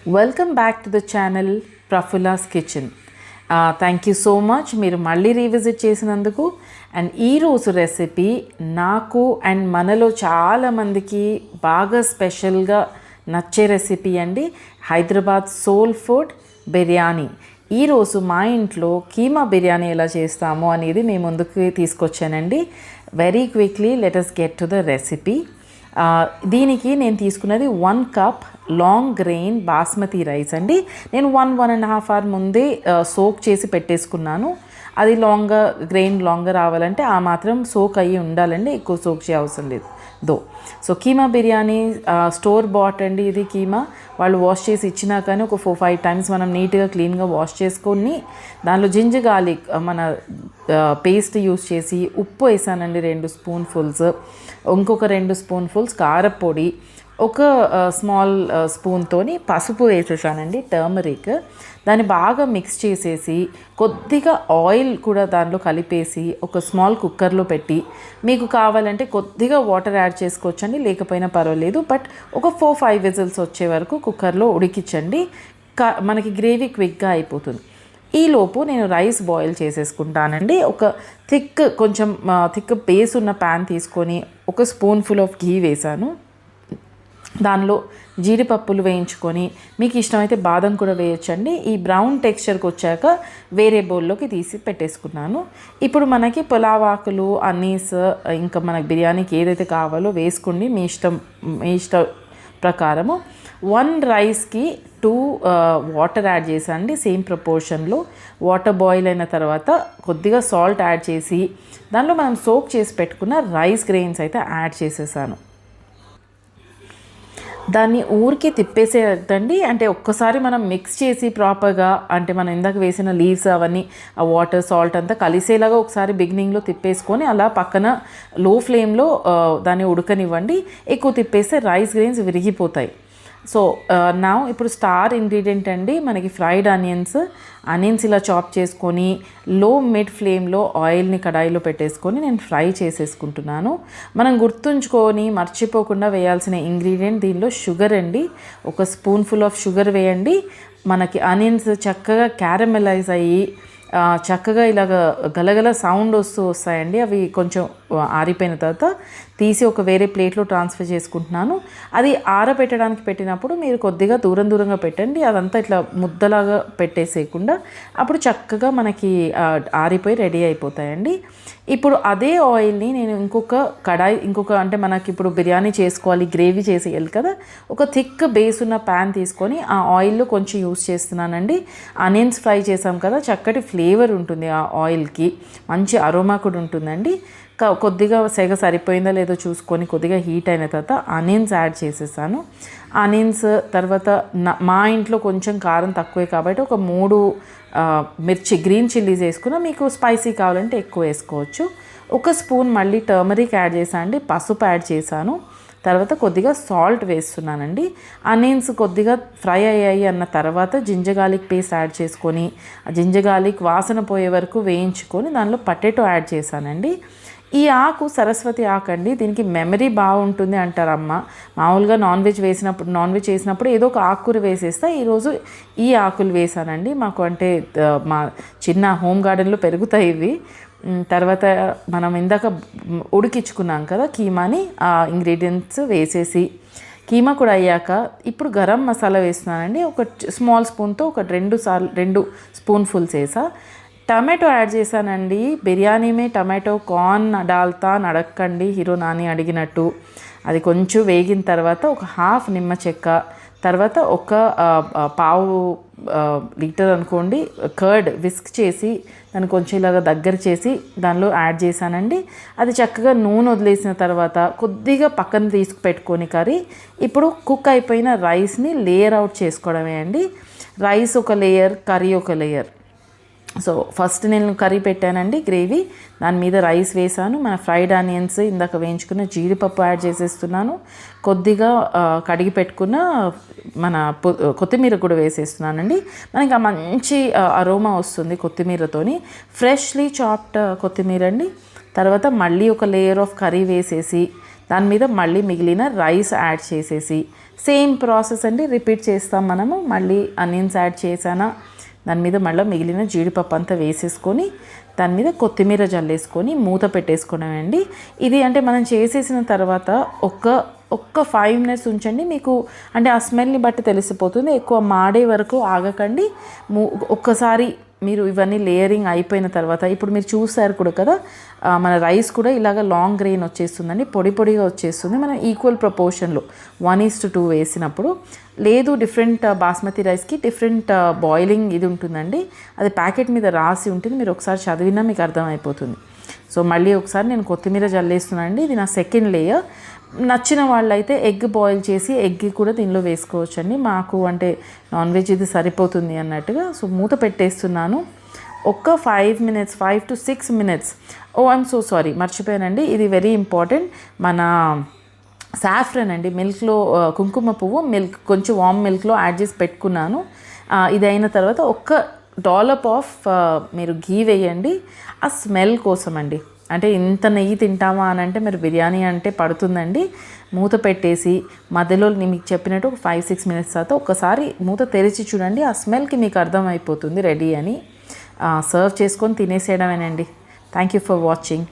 Welcome back to the channel Praphulla's kitchen. Thank you so much మీరు మళ్ళీ revisit చేసినందుకు. And ఈరోజు రెసిపీ నాకు అండ్ మనలో చాలామందికి బాగా స్పెషల్గా నచ్చే రెసిపీ అండి. Hyderabad soul food biryani. ఈరోజు మా ఇంట్లో కీమా బిర్యానీ ఎలా చేస్తాము అనేది మేము ముందుకు తీసుకొచ్చానండి. Very quickly let us get to the recipe. దీనికి నేను తీసుకున్నది 1 cup long grain basmati rice అండి. నేను 1.5 అవర్ ముందే సోక్ చేసి పెట్టేసుకున్నాను. అది గ్రెయిన్ లాంగర్ రావాలంటే ఆ మాత్రం సోక్ అయ్యి ఉండాలండి, ఎక్కువ సోక్ చేయ అవసరం లేదు. So keema biryani store bat అండి. ఇది కీమా వాళ్ళు వాష్ చేసి ఇచ్చినా కానీ ఒక 4-5 టైమ్స్ మనం నీట్గా క్లీన్గా వాష్ చేసుకొని దానిలో జింజర్ గార్లిక్ మన పేస్ట్ యూస్ చేసి ఉప్పు వేసానండి 2 స్పూన్ఫుల్స్, ఇంకొక 2 స్పూన్ఫుల్స్ కారపొడి, ఒక స్మాల్ స్పూన్తోని పసుపు వేసేసానండి, టర్మరిక్. దాన్ని బాగా మిక్స్ చేసేసి కొద్దిగా ఆయిల్ కూడా దానిలో కలిపేసి ఒక స్మాల్ కుక్కర్లో పెట్టి, మీకు కావాలంటే కొద్దిగా వాటర్ యాడ్ చేసుకోవచ్చండి, లేకపోయినా పర్వాలేదు. బట్ ఒక 4-5 విజిల్స్ వచ్చే వరకు కుక్కర్లో ఉడికించండి. మనకి గ్రేవీ క్విక్గా అయిపోతుంది. ఈలోపు నేను రైస్ బాయిల్ చేసేసుకుంటానండి. ఒక కొంచెం థిక్ బేస్ ఉన్న ప్యాన్ తీసుకొని ఒక స్పూన్ఫుల్ ఆఫ్ ఘీ వేసాను. దానిలో జీడిపప్పులు వేయించుకొని, మీకు ఇష్టమైతే బాదం కూడా వేయచ్చండి. ఈ బ్రౌన్ టెక్స్చర్కి వచ్చాక వేరే బౌల్లోకి తీసి పెట్టేసుకున్నాను. ఇప్పుడు మనకి పులావ్ ఆకులు, అనీస్, ఇంకా మనకి బిర్యానీకి ఏదైతే కావాలో వేసుకోండి, మీ ఇష్ట ప్రకారము. 1 రైస్కి 2 వాటర్ యాడ్ చేశానండి, సేమ్ ప్రపోర్షన్లో. వాటర్ బాయిల్ అయిన తర్వాత కొద్దిగా సాల్ట్ యాడ్ చేసి దానిలో మనం సోక్ చేసి పెట్టుకున్న రైస్ గ్రెయిన్స్ అయితే యాడ్ చేసేసాను. దాన్ని ఊరికి తిప్పేసేదండి. అంటే ఒక్కసారి మనం మిక్స్ చేసి ప్రాపర్గా, అంటే మనం ఇందాక వేసిన లీవ్స్ అవన్నీ ఆ వాటర్ సాల్ట్ అంతా కలిసేలాగా ఒకసారి బిగినింగ్లో తిప్పేసుకొని అలా పక్కన లో ఫ్లేమ్లో దాన్ని ఉడకనివ్వండి. ఎక్కువ తిప్పేస్తే రైస్ గ్రెయిన్స్ విరిగిపోతాయి. సో ఇప్పుడు స్టార్ ఇంగ్రీడియంట్ అండి మనకి ఫ్రైడ్ ఆనియన్స్ ఇలా చాప్ చేసుకొని లో మిడ్ ఫ్లేమ్లో ఆయిల్ని కడాయిలో పెట్టేసుకొని నేను ఫ్రై చేసేసుకుంటున్నాను. మనం గుర్తుంచుకొని మర్చిపోకుండా వేయాల్సిన ఇంగ్రీడియంట్ దీనిలో షుగర్ అండి. ఒక స్పూన్ఫుల్ ఆఫ్ షుగర్ వేయండి. మనకి ఆనియన్స్ చక్కగా క్యారమెలైజ్ అయ్యి చక్కగా ఇలాగ గలగల సౌండ్ వస్తాయండి. అవి కొంచెం ఆరిపోయిన తర్వాత తీసి ఒక వేరే ప్లేట్లో ట్రాన్స్ఫర్ చేసుకుంటున్నాను. అది ఆరబెట్టడానికి పెట్టినప్పుడు మీరు కొద్దిగా దూరంగా పెట్టండి, అదంతా ఇట్లా ముద్దలాగా పెట్టేసేయకుండా. అప్పుడు చక్కగా మనకి ఆరిపోయి రెడీ అయిపోతాయండి. ఇప్పుడు అదే ఆయిల్ని నేను ఇంకొక అంటే మనకి ఇప్పుడు బిర్యానీ చేసుకోవాలి, గ్రేవీ చేసేయాలి కదా, ఒక థిక్ బేస్ ఉన్న ప్యాన్ తీసుకొని ఆ ఆయిల్లో కొంచెం యూస్ చేస్తున్నానండి. ఆనియన్స్ ఫ్రై చేసాం కదా, చక్కటి ఫ్లేవర్ ఉంటుంది ఆ ఆయిల్కి, మంచి అరోమా కూడా ఉంటుందండి. కొద్దిగా సెగ సరిపోయిందో లేదో చూసుకొని కొద్దిగా హీట్ అయిన తర్వాత ఆనియన్స్ యాడ్ చేసేసాను. ఆనియన్స్ తర్వాత మా ఇంట్లో కొంచెం కారం తక్కువే కాబట్టి ఒక 3 గ్రీన్ చిల్లీస్ వేసుకున్నా, మీకు స్పైసీ కావాలంటే ఎక్కువ వేసుకోవచ్చు. ఒక స్పూన్ మళ్ళీ టర్మరిక్ యాడ్ చేశాను అండి, పసుపు యాడ్ చేశాను. తర్వాత కొద్దిగా సాల్ట్ వేస్తున్నానండి. ఆనియన్స్ కొద్దిగా ఫ్రై అయ్యాయి అన్న తర్వాత జింజర్ గార్లిక్ పేస్ట్ యాడ్ చేసుకొని ఆ జింజర్ గార్లిక్ వాసన పోయే వరకు వేయించుకొని దానిలో పొటాటో యాడ్ చేశానండి. ఈ ఆకు సరస్వతి ఆకు అండి, దీనికి మెమరీ బాగుంటుంది అంటారు అమ్మ. మామూలుగా నాన్ వెజ్ చేసినప్పుడు ఏదో ఒక ఆకుకూర వేసేస్తా, ఈరోజు ఈ ఆకులు వేసానండి. మాకు అంటే మా చిన్న హోమ్ గార్డెన్లో పెరుగుతాయి ఇవి. తర్వాత మనం ఇందాక ఉడికించుకున్నాం కదా కీమాని, ఆ ఇంగ్రీడియంట్స్ వేసేసి కీమా కూడా అయ్యాక ఇప్పుడు గరం మసాలా వేస్తున్నానండి. ఒక స్మాల్ స్పూన్తో ఒక 2 స్పూన్ఫుల్స్ వేసా. టమాటో యాడ్ చేశానండి. బిర్యానీ టమాటో కార్న్ డాల్తా అడగండి, హీరో నాని అడిగినట్టు. అది కొంచెం వేగిన తర్వాత ఒక 1/2 నిమ్మ చెక్క, తర్వాత ఒక 1/2 లీటర్ అనుకోండి కర్డ్ విస్క్ చేసి దాన్ని కొంచెం ఇలాగ దగ్గర చేసి దానిలో యాడ్ చేశానండి. అది చక్కగా నూనె వదిలేసిన తర్వాత కొద్దిగా పక్కన తీసుకు పెట్టుకొని ఇప్పుడు కుక్ అయిపోయిన రైస్ని లేయర్ అవుట్ చేసుకోవడమే అండి. రైస్ ఒక లేయర్, కర్రీ ఒక లేయర్. సో ఫస్ట్ నేను కర్రీ పెట్టానండి, గ్రేవీ, దాని మీద రైస్ వేసాను. మన ఫ్రైడ్ ఆనియన్స్, ఇందాక వేయించుకున్న జీడిపప్పు యాడ్ చేసేస్తున్నాను. కొద్దిగా కడిగి పెట్టుకున్న మన కొత్తిమీర కూడా వేసేస్తున్నానండి. మనకి ఆ మంచి అరోమా వస్తుంది కొత్తిమీరతోని, ఫ్రెష్లీ చాప్డ్ కొత్తిమీర అండి. తర్వాత మళ్ళీ ఒక లేయర్ ఆఫ్ కర్రీ వేసేసి దాని మీద మళ్ళీ మిగిలిన రైస్ యాడ్ చేసేసి సేమ్ ప్రాసెస్ అండి, రిపీట్ చేస్తాం మనము. మళ్ళీ ఆనియన్స్ యాడ్ చేశానా, దాని మీద మళ్ళీ మిగిలిన జీడిపప్పు అంతా వేసేసుకొని దాని మీద కొత్తిమీర జల్లేసుకొని మూత పెట్టేసుకున్నామండి. ఇది అంటే మనం చేసేసిన తర్వాత ఒక్క 5 మినిట్స్ ఉంచండి. మీకు అంటే ఆ స్మెల్ని బట్టి తెలిసిపోతుంది. ఎక్కువ మాడే వరకు ఆగకండి. ఒక్కసారి మీరు ఇవన్నీ లేయరింగ్ అయిపోయిన తర్వాత ఇప్పుడు మీరు చూసారు కూడా కదా, మన రైస్ కూడా ఇలాగ లాంగ్ గ్రెయిన్ వచ్చేస్తుందండి, పొడి పొడిగా వచ్చేస్తుంది. మనం ఈక్వల్ ప్రపోర్షన్లో 1:2 వేసినప్పుడు. లేదు డిఫరెంట్ బాస్మతి రైస్కి డిఫరెంట్ బాయిలింగ్ ఇది ఉంటుందండి, అది ప్యాకెట్ మీద రాసి ఉంటుంది, మీరు ఒకసారి చదివినా మీకు అర్థమైపోతుంది. సో మళ్ళీ ఒకసారి నేను కొత్తిమీర జల్లేస్తున్నాను అండి. ఇది నా సెకండ్ లేయర్. నచ్చిన వాళ్ళైతే ఎగ్ బాయిల్ చేసి ఎగ్ కూడా దీనిలో వేసుకోవచ్చండి. మాకు అంటే నాన్ వెజ్ ఇది సరిపోతుంది అన్నట్టుగా. సో మూత పెట్టేస్తున్నాను. ఒక్క 5 to 6 minutes. I'm so sorry, మర్చిపోయానండి, ఇది వెరీ ఇంపార్టెంట్. మన సాఫ్రన్ అండి, మిల్క్లో కుంకుమ పువ్వు మిల్క్ కొంచెం వామ్ మిల్క్లో యాడ్ చేసి పెట్టుకున్నాను. ఇది అయిన తర్వాత ఒక్క డాలప్ ఆఫ్ మీరు ఘీ వేయండి, ఆ స్మెల్ కోసం అండి. అంటే ఇంత నెయ్యి తింటామా అని అంటే మీరు బిర్యానీ అంటే పడుతుందండి. మూత పెట్టేసి మధ్యలో మీకు చెప్పినట్టు ఒక 5-6 మినిట్స్ తర్వాత ఒక్కసారి మూత తెరిచి చూడండి, ఆ స్మెల్కి మీకు అర్థమైపోతుంది రెడీ అని. సర్వ్ చేసుకొని తినేసేయడమేనండి. Thank you for watching.